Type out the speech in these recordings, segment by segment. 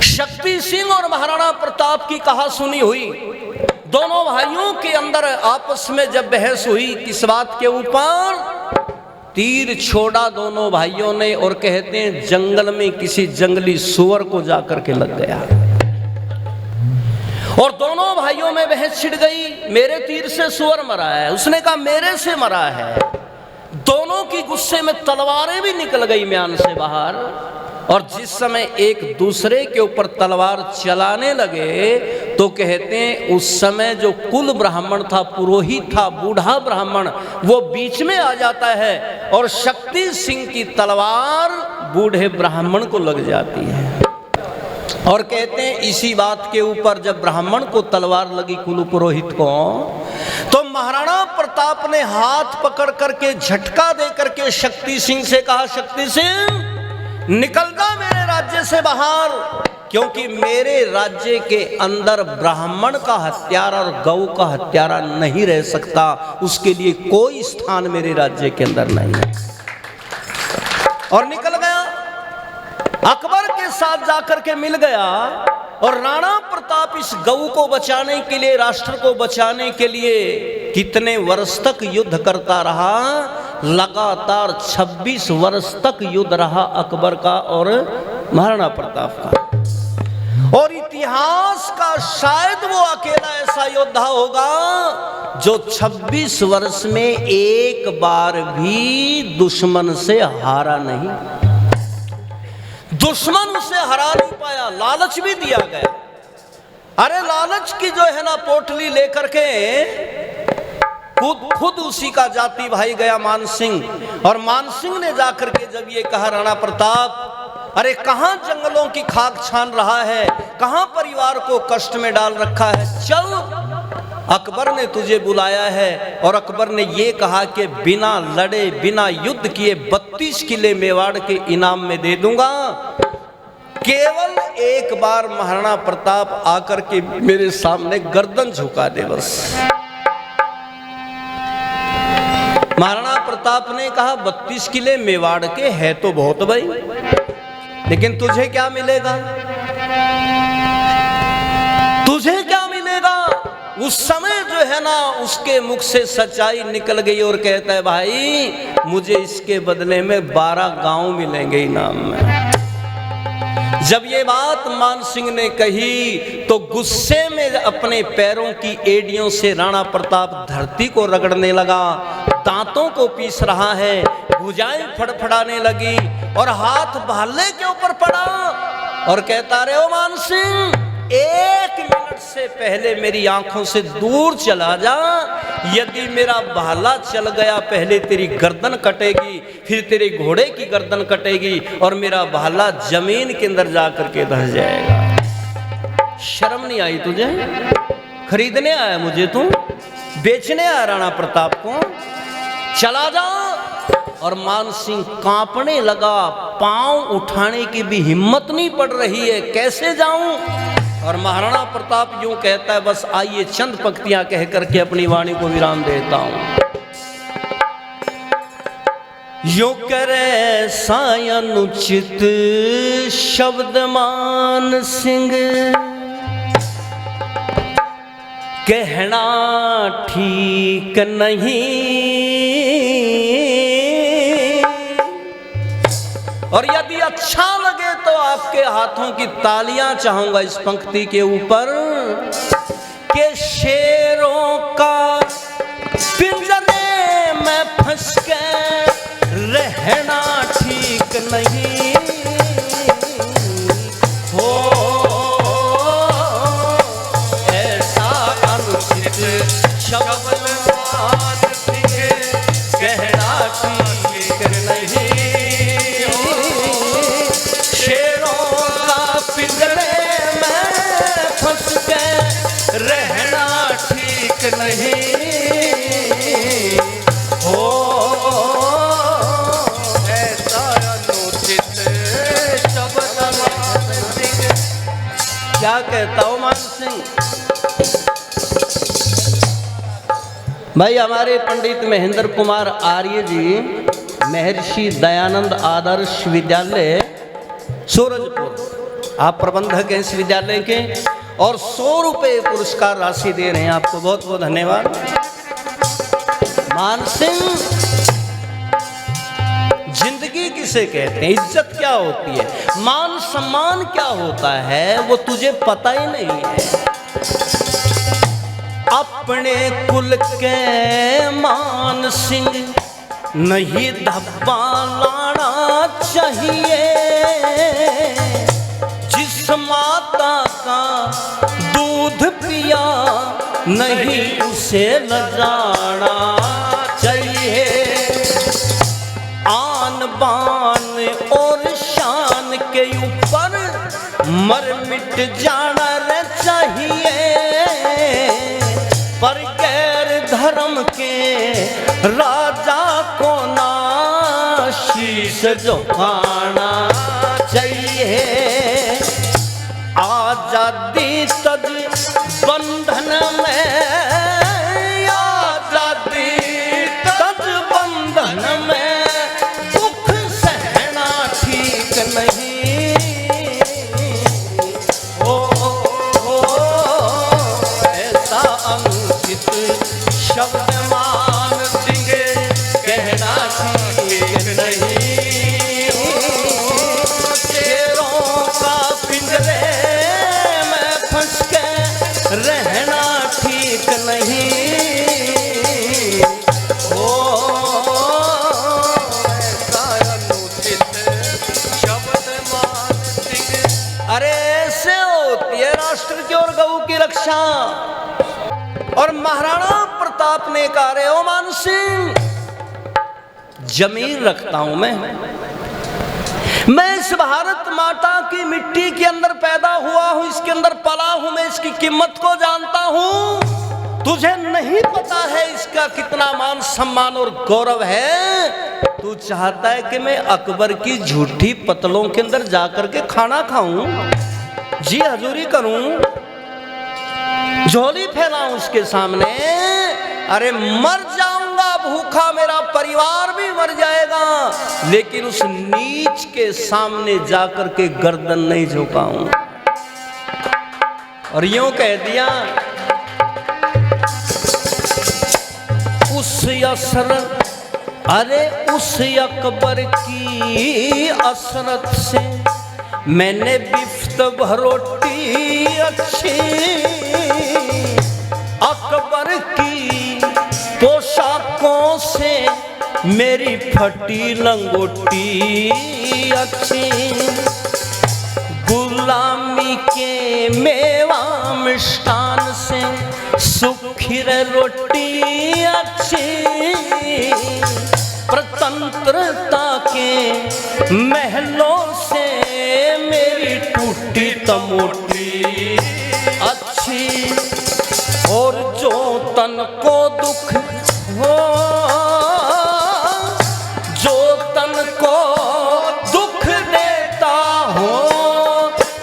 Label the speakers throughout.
Speaker 1: शक्ति सिंह और महाराणा प्रताप की कहा सुनी हुई। दोनों भाइयों के अंदर आपस में जब बहस हुई किस बात के ऊपर, तीर छोड़ा दोनों भाइयों ने और कहते हैं जंगल में किसी जंगली सुअर को जाकर के लग गया और दोनों भाइयों में बहस छिड़ गई। मेरे तीर से सुअर मरा है, उसने कहा मेरे से मरा है। दोनों की गुस्से में तलवारें भी निकल गई म्यान से बाहर। और जिस समय एक दूसरे के ऊपर तलवार चलाने लगे तो कहते हैं उस समय जो कुल ब्राह्मण था, पुरोहित था, बूढ़ा ब्राह्मण, वो बीच में आ जाता है और शक्ति सिंह की तलवार बूढ़े ब्राह्मण को लग जाती है। और कहते हैं इसी बात के ऊपर जब ब्राह्मण को तलवार लगी कुल पुरोहित को, तो महाराणा प्रताप ने हाथ पकड़ करके झटका दे करके शक्ति सिंह से कहा, शक्ति सिंह निकल जा मेरे राज्य से बाहर, क्योंकि मेरे राज्य के अंदर ब्राह्मण का हत्यारा और गौ का हत्यारा नहीं रह सकता, उसके लिए कोई स्थान मेरे राज्य के अंदर नहीं है। और निकल गया, अकबर के साथ जाकर के मिल गया और राणा प्रताप इस गौ को बचाने के लिए, राष्ट्र को बचाने के लिए कितने वर्ष तक युद्ध करता रहा। लगातार 26 वर्ष तक युद्ध रहा अकबर का और महाराणा प्रताप का। और इतिहास का शायद वो अकेला ऐसा योद्धा होगा जो 26 वर्ष में एक बार भी दुश्मन से हारा नहीं। दुश्मन उसे हरा नहीं पाया, लालच भी दिया गया। अरे लालच की जो है ना पोटली लेकर के खुद उसी का जाति भाई गया मान सिंह। और मान सिंह ने जाकर के जब ये कहा राणा प्रताप, अरे कहां जंगलों की खाक छान रहा है, कहां परिवार को कष्ट में डाल रखा है, चल अकबर ने तुझे बुलाया है। और अकबर ने ये कहा कि बिना लड़े बिना युद्ध किए 32 किले मेवाड़ के इनाम में दे दूंगा, केवल एक बार महाराणा प्रताप आकर के मेरे सामने गर्दन झुका दे बस। महाराणा प्रताप ने कहा 32 किले मेवाड़ के है तो बहुत भाई, लेकिन तुझे क्या मिलेगा, तुझे क्या मिलेगा। उस समय जो है ना उसके मुख से सच्चाई निकल गई और कहता है भाई मुझे इसके बदले में 12 गांव मिलेंगे इनाम में। जब ये बात मान सिंह ने कही तो गुस्से में अपने पैरों की एड़ियों से राणा प्रताप धरती को रगड़ने लगा, दांतों को पीस रहा है, भुजाएं फड़फड़ाने लगी और हाथ भाले के ऊपर पड़ा और कहता रहे, ओ मान सिंह 1 मिनट से पहले मेरी आंखों से दूर चला जा, यदि मेरा भाला चल गया पहले तेरी गर्दन कटेगी, फिर तेरे घोड़े की गर्दन कटेगी और मेरा भाला जमीन के अंदर जाकर के धंस जाएगा। शर्म नहीं आई तुझे? खरीदने आया मुझे तू, बेचने आया राणा प्रताप को, चला जा। और मान सिंह कांपने लगा, पांव उठाने की भी हिम्मत नहीं पड़ रही है, कैसे जाऊं। और महाराणा प्रताप यूं कहता है, बस आइए चंद पंक्तियां कह करके अपनी वाणी को विराम देता हूं। यो करे सायनुचित शब्द मान सिंह, कहना ठीक नहीं। और यदि अच्छा लगे तो आपके हाथों की तालियां चाहूंगा इस पंक्ति के ऊपर के शेरों का पिंजरे में फंस के रहना ठीक नहीं हो, ऐसा अनुचित शब्द मान सिंह कहना ठीक नहीं। रहना ठीक नहीं हो, ऐसा अनुचित शब्द मान सिंह। क्या कहता हूं मान सिंह भाई? हमारे पंडित महेंद्र कुमार आर्य जी महर्षि दयानंद आदर्श विद्यालय सूरजपुर, आप प्रबंधक हैं इस विद्यालय के और 100 रुपये पुरस्कार राशि दे रहे हैं आपको, बहुत बहुत धन्यवाद। मान सिंह, जिंदगी किसे कहते हैं, इज्जत क्या होती है, मान सम्मान क्या होता है, वो तुझे पता ही नहीं है। अपने कुल के मान सिंह नहीं धब्बा लाना चाहिए, जिस माता का दूध पिया नहीं उसे लजाना चाहिए। आन बान और शान के ऊपर मर मिट जाना चाहिए, पर गैर धर्म के राजा को ना शीश झुकाना चाहिए। आजादी तज बंधन में, आजादी तज बंधन में दुख सहना ठीक नहीं। ऐसा अनुचित शब्द मान सिंह कहना ठीक नहीं। शेरों का पिंजरे में फंस के रहना ठीक नहीं। ऐसा अनुचित शब्द मान सिंह। अरे ऐसे होती है राष्ट्र की और गऊ की रक्षा। और महाराणा प्रताप ने कहा, रे ओ मान सिंह, जमीन रखता हूं मैं इस भारत माता की मिट्टी के अंदर पैदा हुआ हूं, इसके अंदर पला हूं, मैं इसकी कीमत को जानता हूं। तुझे नहीं पता है इसका कितना मान सम्मान और गौरव है। तू चाहता है कि मैं अकबर की झूठी पतलों के अंदर जाकर के खाना खाऊं, जी हजूरी करूं, झोली फैलाऊं उसके सामने। अरे मर जाऊंगा भूखा, मेरा परिवार भी मर जाएगा, लेकिन उस नीच के सामने जाकर के गर्दन नहीं झुकाऊं। और यूं कह दिया, उस असरत, अरे उस अकबर की असरत से मैंने बिफ्त भरोटी अच्छी, अकबर की पोशाकों से मेरी फटी लंगोटी अच्छी, गुलामी के मेवा मिष्ठान से सुखी रोटी अच्छी, प्रतंत्रता के महलों से मेरी टूटी तमोटी अच्छी। और जो तन को दुख हो, जो तन को दुख देता हो,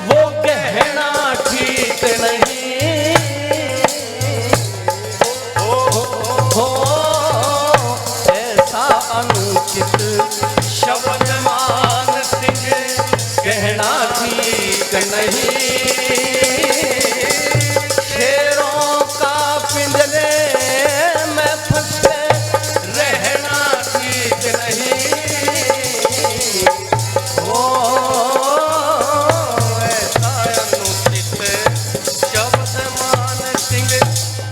Speaker 1: वो गहना ठीक नहीं। हो ऐसा अनुचित शब्द मान सिंह कहना ठीक नहीं। शेरों का पिंजरे में फंस के रहना ठीक नहीं। ऐसा अनुचित शब्द मान सिंह।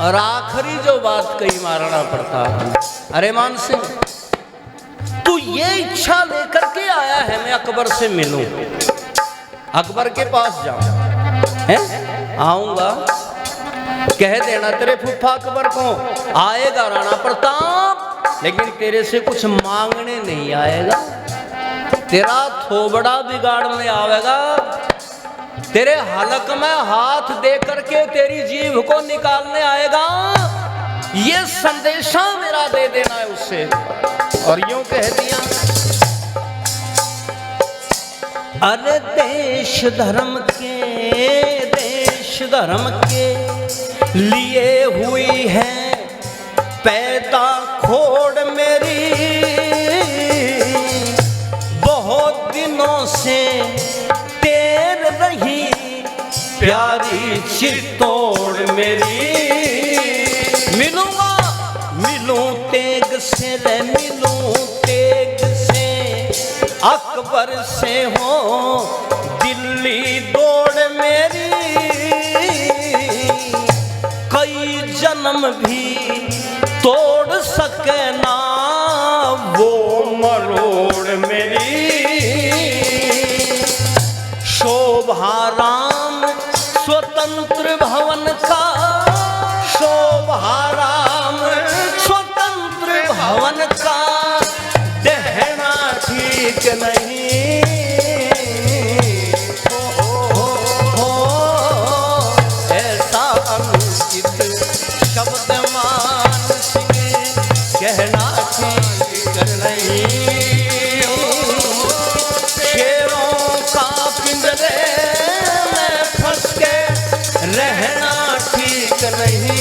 Speaker 1: और आखिरी जो बात कही महाराणा प्रताप ने, अरे मान सिंह, तू ये इच्छा लेकर के आया है मैं अकबर से मिलूं, अकबर के पास जाऊं, हैं? आऊंगा, कह देना तेरे फूफा अकबर को आएगा राणा प्रताप, लेकिन तेरे से कुछ मांगने नहीं आएगा, तेरा थोबड़ा बिगाड़ने आएगा, तेरे हलक में हाथ दे करके तेरी जीभ को निकालने आएगा। ये संदेशा मेरा दे देना है उससे। और यूं कह दिया, अरे देश धर्म के लिए हुई है पैदा खोड़ मेरी, बहुत दिनों से तेर रही प्यारी चित्तौड़ मेरी। मिलूंगा मिलूं तेग से रे मिलूं तेग से, अकबर से हो दिल्ली दौड़ मेरी। कई जन्म भी तोड़ सके ना वो मरोड़ मेरी। शोभाराम स्वतंत्र भवन का, शोभाराम स्वतंत्र भवन का दहना ठीक नहीं। हो ऐसा अनुचित शब्द मान सिंह कहना ठीक नहीं। शेरों का पिंजरे में फंस के रहना ठीक नहीं।